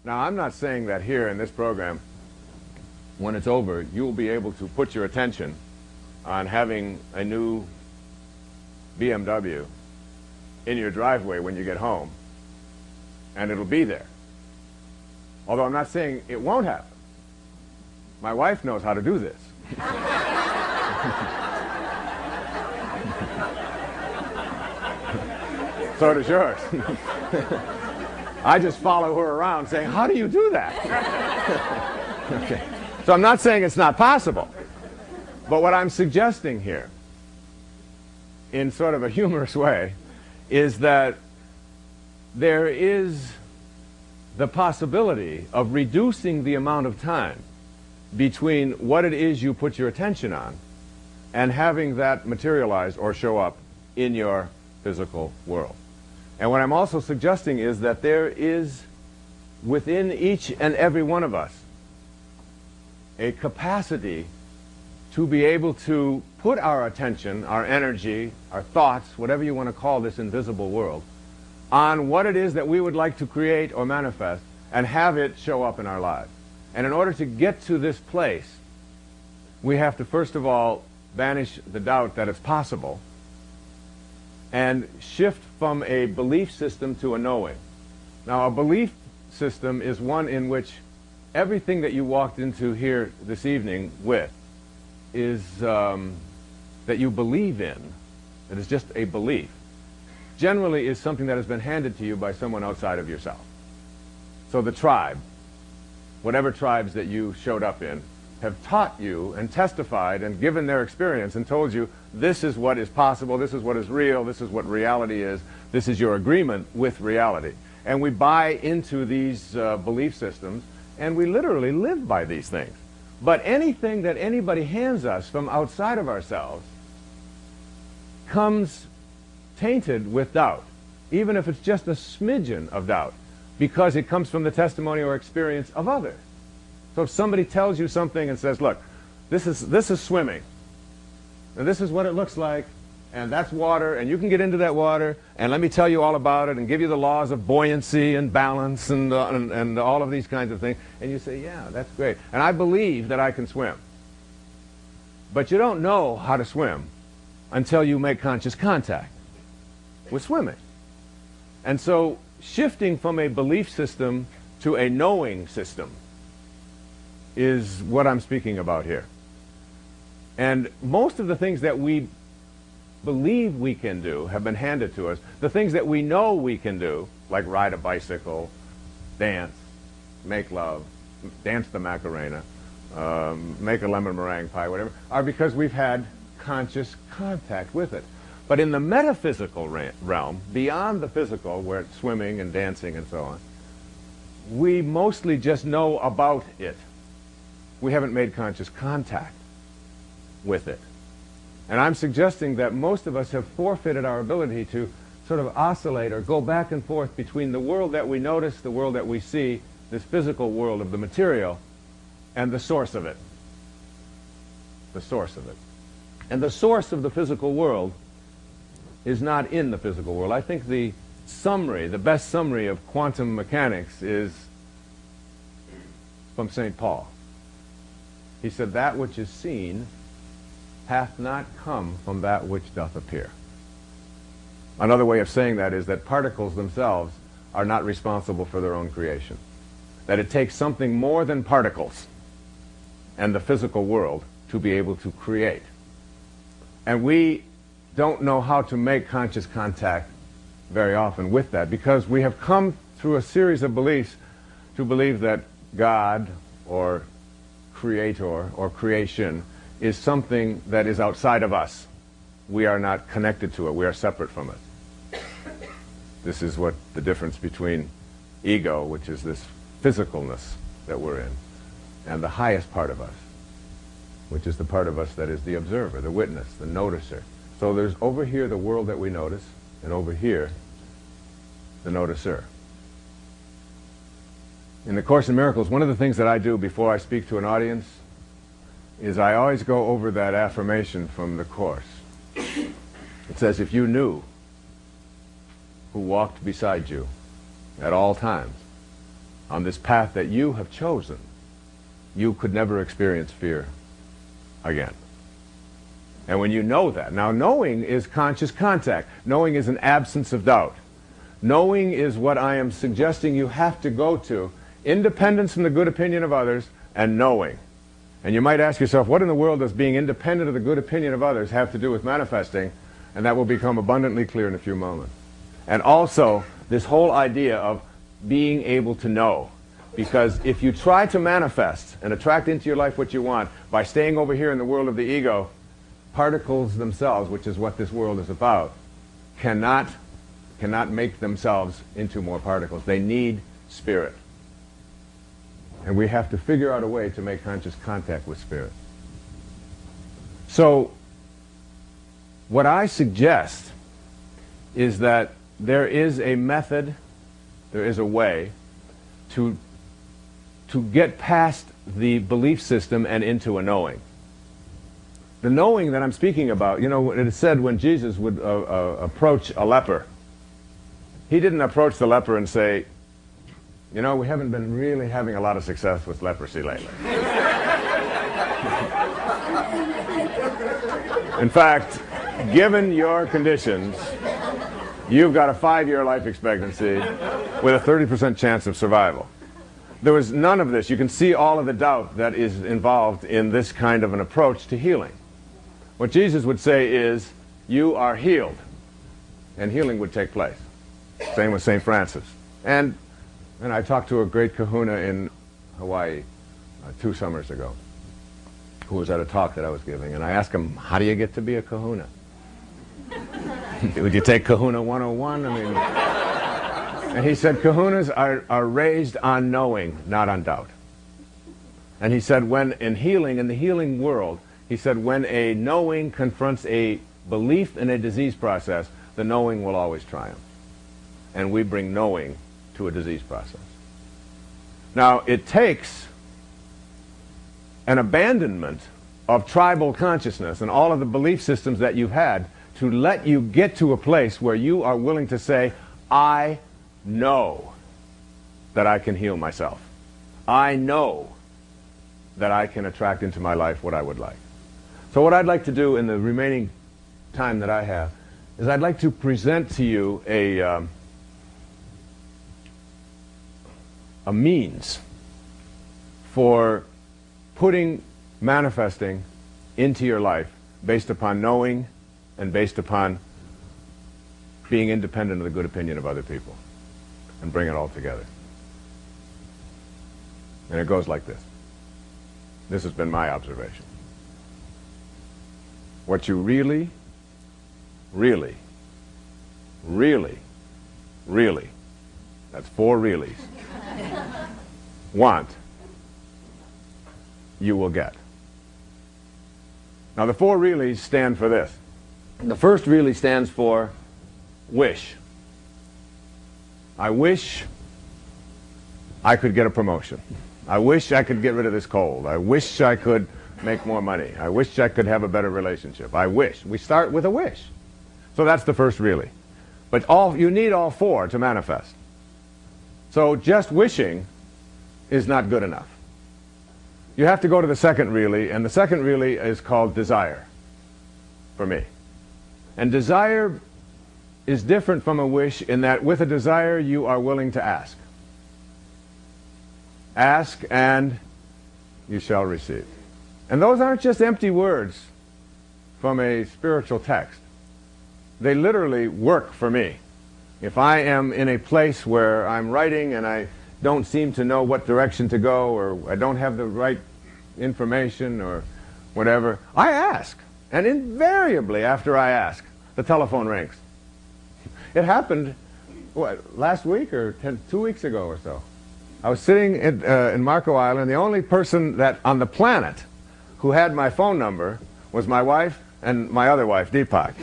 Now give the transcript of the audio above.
Now, I'm not saying that here in this program, when it's over, you'll be able to put your attention on having a new BMW in your driveway when you get home, and it'll be there. Although I'm not saying it won't happen. My wife knows how to do this. So does yours. I just follow her around saying, how do you do that? Okay. So I'm not saying it's not possible. But what I'm suggesting here, in sort of a humorous way, is that there is the possibility of reducing the amount of time between what it is you put your attention on and having that materialize or show up in your physical world. And what I'm also suggesting is that there is within each and every one of us a capacity to be able to put our attention, our energy, our thoughts, whatever you want to call this invisible world, on what it is that we would like to create or manifest and have it show up in our lives. And in order to get to this place, we have to first of all banish the doubt that it's possible and shift from a belief system to a knowing. Now, a belief system is one in which everything that you walked into here this evening with is that you believe in. It is just a belief. Generally is something that has been handed to you by someone outside of yourself. So the tribe, whatever tribes that you showed up in, have taught you and testified and given their experience and told you this is what is possible, this is what is real, this is what reality is, this is your agreement with reality. And we buy into these belief systems, and we literally live by these things. But anything that anybody hands us from outside of ourselves comes tainted with doubt, even if it's just a smidgen of doubt, because it comes from the testimony or experience of others. So if somebody tells you something and says, look, this is swimming, and this is what it looks like, and that's water, and you can get into that water, and let me tell you all about it and give you the laws of buoyancy and balance and all of these kinds of things, and you say, yeah, that's great, and I believe that I can swim. But you don't know how to swim until you make conscious contact with swimming. And so shifting from a belief system to a knowing system is what I'm speaking about here. And most of the things that we believe we can do have been handed to us. The things that we know we can do, like ride a bicycle, dance, make love, dance the Macarena, make a lemon meringue pie, whatever, are because we've had conscious contact with it. But in the metaphysical realm, beyond the physical, where it's swimming and dancing and so on, we mostly just know about it. We haven't made conscious contact with it. And I'm suggesting that most of us have forfeited our ability to sort of oscillate or go back and forth between the world that we notice, the world that we see, this physical world of the material, and the source of it. The source of it. And the source of the physical world is not in the physical world. I think the summary, the best summary of quantum mechanics is from St. Paul. He said, that which is seen hath not come from that which doth appear. Another way of saying that is that particles themselves are not responsible for their own creation. That it takes something more than particles and the physical world to be able to create. And we don't know how to make conscious contact very often with that, because we have come through a series of beliefs to believe that God or creator or creation is something that is outside of us. We are not connected to it. We are separate from it. This is what the difference between ego, which is this physicalness that we're in, and the highest part of us, which is the part of us that is the observer, the witness, the noticer. So there's over here the world that we notice, and over here the noticer. In the Course in Miracles, one of the things that I do before I speak to an audience is I always go over that affirmation from the Course. It says, if you knew who walked beside you at all times, on this path that you have chosen, you could never experience fear again. And when you know that, now knowing is conscious contact. Knowing is an absence of doubt. Knowing is what I am suggesting you have to go to. Independence from the good opinion of others and knowing. And you might ask yourself, what in the world does being independent of the good opinion of others have to do with manifesting? And that will become abundantly clear in a few moments. And also, this whole idea of being able to know. Because if you try to manifest and attract into your life what you want by staying over here in the world of the ego, particles themselves, which is what this world is about, cannot make themselves into more particles. They need spirit. And we have to figure out a way to make conscious contact with spirit. So, what I suggest is that there is a method, there is a way to get past the belief system and into a knowing. The knowing that I'm speaking about, you know, it is said when Jesus would approach a leper, he didn't approach the leper and say, you know, we haven't been really having a lot of success with leprosy lately. In fact, given your conditions, you've got a 5-year life expectancy with a 30% chance of survival. There was none of this. You can see all of the doubt that is involved in this kind of an approach to healing. What Jesus would say is, you are healed, and healing would take place. Same with St. Francis. And I talked to a great kahuna in Hawaii 2 summers ago, who was at a talk that I was giving, and I asked him, how do you get to be a kahuna? Would you take Kahuna 101? I mean, and he said, kahunas are raised on knowing, not on doubt. And he said, when in healing, in the healing world, he said, when a knowing confronts a belief in a disease process, the knowing will always triumph. And we bring knowing to a disease process. Now, it takes an abandonment of tribal consciousness and all of the belief systems that you've had to let you get to a place where you are willing to say, I know that I can heal myself. I know that I can attract into my life what I would like. So what I'd like to do in the remaining time that I have is I'd like to present to you a means for putting manifesting into your life based upon knowing and based upon being independent of the good opinion of other people, and bring it all together. And it goes like this. This has been my observation. What you really, really, really, really, that's 4 reallys, want, you will get. Now the 4 reallys stand for this. The first really stands for wish. I wish I could get a promotion. I wish I could get rid of this cold. I wish I could make more money. I wish I could have a better relationship. I wish. We start with a wish. So that's the first really. But you need all 4 to manifest. So just wishing is not good enough. You have to go to the second really, and the second really is called desire for me. And desire is different from a wish in that with a desire you are willing to ask. Ask and you shall receive. And those aren't just empty words from a spiritual text. They literally work for me. If I am in a place where I'm writing and I don't seem to know what direction to go, or I don't have the right information or whatever, I ask. And invariably after I ask, the telephone rings. It happened, what, last week or 2 weeks ago or so. I was sitting in Marco Island. The only person that on the planet who had my phone number was my wife and my other wife, Deepak.